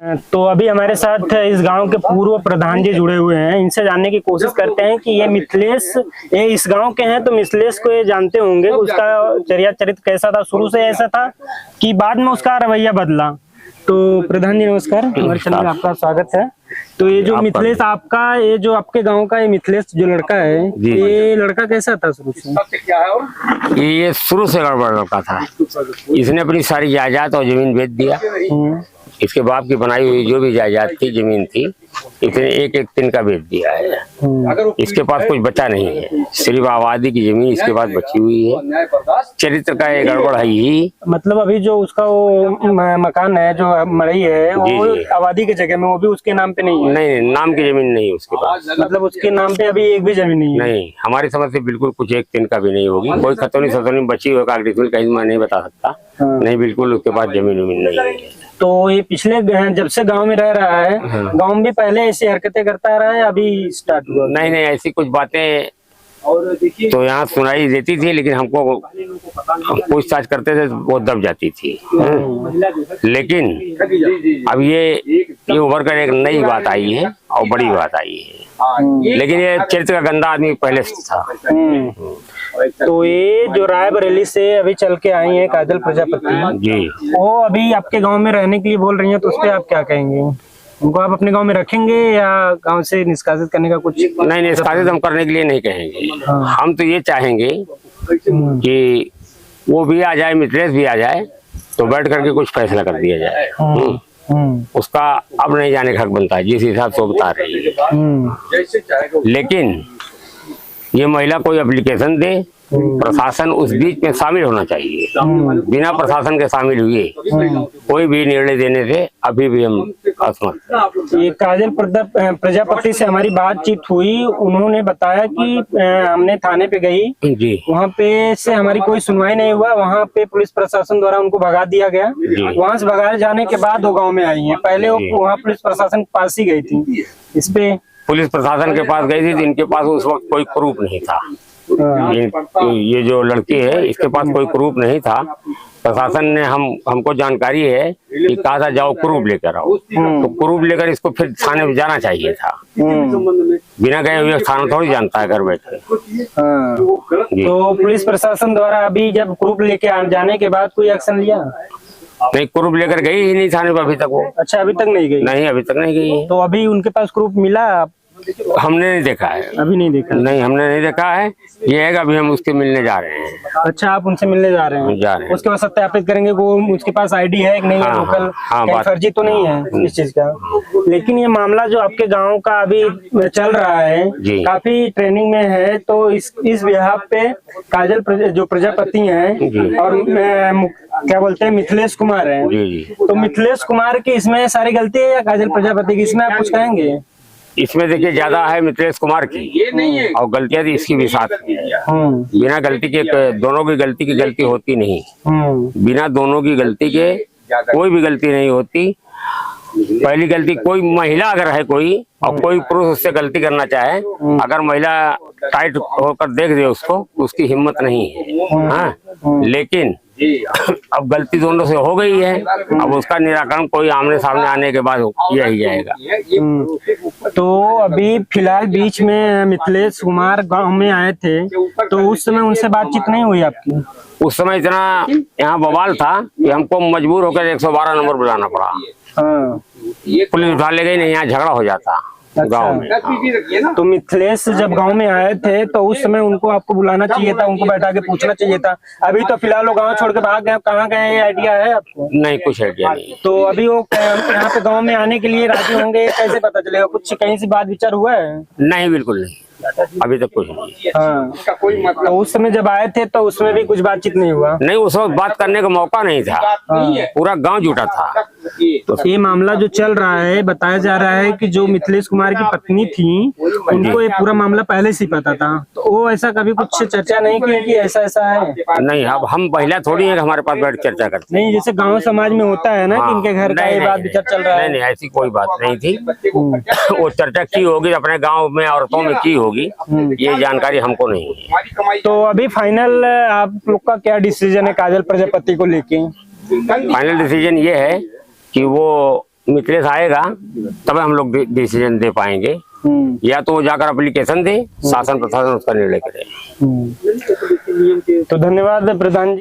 तो अभी हमारे साथ इस गांव के पूर्व प्रधान जी जुड़े हुए हैं। इनसे जानने की कोशिश करते हैं कि ये मिथिलेश, ये इस गांव के हैं तो मिथिलेश को ये जानते होंगे, उसका चरित्र कैसा था, शुरू से ऐसा था कि बाद में उसका रवैया बदला। तो प्रधान जी नमस्कार, हमारे चैनल में आपका स्वागत है। तो ये जो मिथिलेश आपका, ये जो आपके गांव का ये मिथिलेश जो लड़का है, ये लड़का कैसा था शुरू से? ये शुरू से गड़बड़ लड़का था। इसने अपनी सारी जायदाद और जमीन बेच दिया। इसके बाप की बनाई हुई जो भी जायदाद थी, जमीन थी, इसने एक एक दिन का बेच दिया है। इसके पास कुछ बचा नहीं है, सिर्फ आबादी की जमीन इसके पास बची हुई है। चरित्र का ये गड़बड़ है ही। मतलब अभी जो उसका वो मकान है जो मरई है, वो आबादी की जगह में, वो भी उसके नाम पे नहीं है? नहीं, नाम की जमीन नहीं है उसके पास। मतलब उसके नाम पे अभी एक भी जमीन नहीं है? नहीं, हमारी समझ से बिल्कुल कुछ एक दिन का भी नहीं होगी। कोई खतौनी सतौनी बची हो कागज कहीं मैं नहीं बता सकता। नहीं, बिल्कुल उसके पास जमीन वमीन नहीं है। तो ये पिछले जब से गांव में रह रहा है, गांव में पहले ऐसी हरकतें करता रहा है, अभी स्टार्ट हुआ? नहीं, ऐसी कुछ बातें तो यहाँ सुनाई देती थी, लेकिन हमको पूछताछ करते थे तो वो दब जाती थी। लेकिन अब ये उभर कर एक नई बात आई है और बड़ी बात आई है। लेकिन ये चरित्र का गंदा आदमी पहले से था। तो ये जो रायबरेली से अभी चल के आई है काजल प्रजापति जी, वो अभी आपके गांव में रहने के लिए बोल रही हैं, तो उस पर आप क्या कहेंगे? उनको आप अपने गांव में रखेंगे या गांव से निष्कासित करने का कुछ? नहीं, निष्कासित हम करने के लिए नहीं कहेंगे। हम तो ये चाहेंगे कि वो भी आ जाए, मिथिलेश भी आ जाए, तो बैठ करके कुछ फैसला कर दिया जाए। उसका अब नहीं जाने का हक बनता है, जिस हिसाब से वो बता रही है। लेकिन ये महिला कोई एप्लीकेशन दे, प्रशासन उस बीच में शामिल होना चाहिए। बिना प्रशासन के शामिल हुए कोई भी निर्णय देने से अभी भी हम असमर्थ। ये काजल प्रजापति से हमारी बातचीत हुई, उन्होंने बताया कि हमने थाने पे गई जी, वहाँ पे से हमारी कोई सुनवाई नहीं हुआ, वहाँ पे पुलिस प्रशासन द्वारा उनको भगा दिया गया। वहाँ से भगाए जाने के बाद वो गाँव में आई है। पहले वो वहाँ पुलिस प्रशासन के पास ही गई थी। इस पे पुलिस प्रशासन के पास गई थी तो इनके पास उस वक्त कोई प्रूफ नहीं था। ये जो लड़की है, इसके पास कोई प्रूफ नहीं था। प्रशासन ने हमको जानकारी है कि कहा था जाओ प्रूफ लेकर आओ, तो प्रूफ लेकर इसको फिर थाने में जाना चाहिए था। बिना गए हुए थाना थोड़ी जानता है घर बैठे। तो पुलिस प्रशासन द्वारा अभी जब प्रूफ लेके जाने के बाद कोई एक्शन लिया? नहीं, प्रूफ लेकर गई ही नहीं थाने पर अभी तक वो। अच्छा, अभी तक नहीं गई? नहीं, अभी तक नहीं गई। तो अभी उनके पास प्रूफ मिला? हमने नहीं देखा है। अभी नहीं देखा? नहीं, हमने नहीं देखा है। ये है कि अभी हम उसके मिलने जा रहे हैं। अच्छा, आप उनसे मिलने जा रहे हैं? उसके बाद सत्यापित करेंगे वो उसके पास आईडी है कि नहीं है, लोकल फर्जी तो नहीं है इस चीज का। लेकिन ये मामला जो आपके गांव का अभी चल रहा है, काफी ट्रेनिंग में है, तो इस बिहाफ पे काजल जो प्रजापति हैं और क्या बोलते हैं मिथिलेश कुमार है, तो मिथिलेश कुमार की इसमें सारी गलती है या काजल प्रजापति की? इसमें आप कुछ कहेंगे? इसमें देखिए ज्यादा है मिथिलेश कुमार की, और गलतियां भी इसकी भी साथ है। बिना गलती के दोनों की गलती होती नहीं। बिना दोनों की गलती के कोई भी गलती नहीं होती। पहली गलती, कोई महिला अगर है कोई और कोई पुरुष उससे गलती करना चाहे, अगर महिला टाइट होकर देख दे उसको, उसकी हिम्मत नहीं है। हाँ, लेकिन अब गलती दोनों से हो गई है, अब उसका निराकरण कोई आमने सामने आने के बाद किया ही जाएगा। तो अभी फिलहाल बीच में मिथिलेश कुमार गांव में आए थे, तो उस समय उनसे बातचीत नहीं हुई आपकी? उस समय इतना यहाँ बवाल था कि हमको मजबूर होकर 112 नंबर बुलाना पड़ा। पुलिस उठा ले गई, नहीं यहाँ झगड़ा हो जाता गांव में। तो मिथिलेश जब गांव में आए थे तो उस समय उनको आपको बुलाना चाहिए था, उनको बैठा के पूछना चाहिए था। अभी तो फिलहाल वो गांव छोड़ के भाग गए, कहाँ गए ये आइडिया है आपको? नहीं, कुछ आइडिया नहीं। तो अभी वो यहाँ पे गांव में आने के लिए राजी होंगे, कैसे पता चलेगा? कुछ कहीं से बात विचार हुआ है? नहीं, बिल्कुल नहीं, अभी तक कुछ नहीं। हाँ, कोई मतलब तो उस समय जब आए थे तो उसमें भी कुछ बातचीत नहीं हुआ? नहीं, उस वक्त बात करने का मौका नहीं था। पूरा गांव जुटा था। तो ये मामला जो चल रहा है, बताया जा रहा है कि जो मिथिलेश कुमार की पत्नी थी, उनको ये पूरा मामला पहले से पता था, तो वो ऐसा कभी कुछ चर्चा नहीं की कि ऐसा ऐसा है? नहीं, अब हम महिला थोड़ी है हमारे पास बैठ चर्चा करते। नहीं, जैसे गांव समाज में होता है ना कि इनके घर का ये बात विचार चल रहा है। नहीं, ऐसी कोई बात नहीं थी। वो चर्चा की होगी अपने गाँव में, औरतों में की होगी, ये जानकारी हमको नहीं है। तो अभी फाइनल आप लोग का क्या डिसीजन है काजल प्रजापति को लेके? फाइनल डिसीजन ये है कि वो मिथिलेश आएगा तब हम लोग डिसीजन दे पाएंगे, या तो वो जाकर एप्लीकेशन दे, शासन प्रशासन उसका निर्णय करे। तो धन्यवाद प्रधान जी।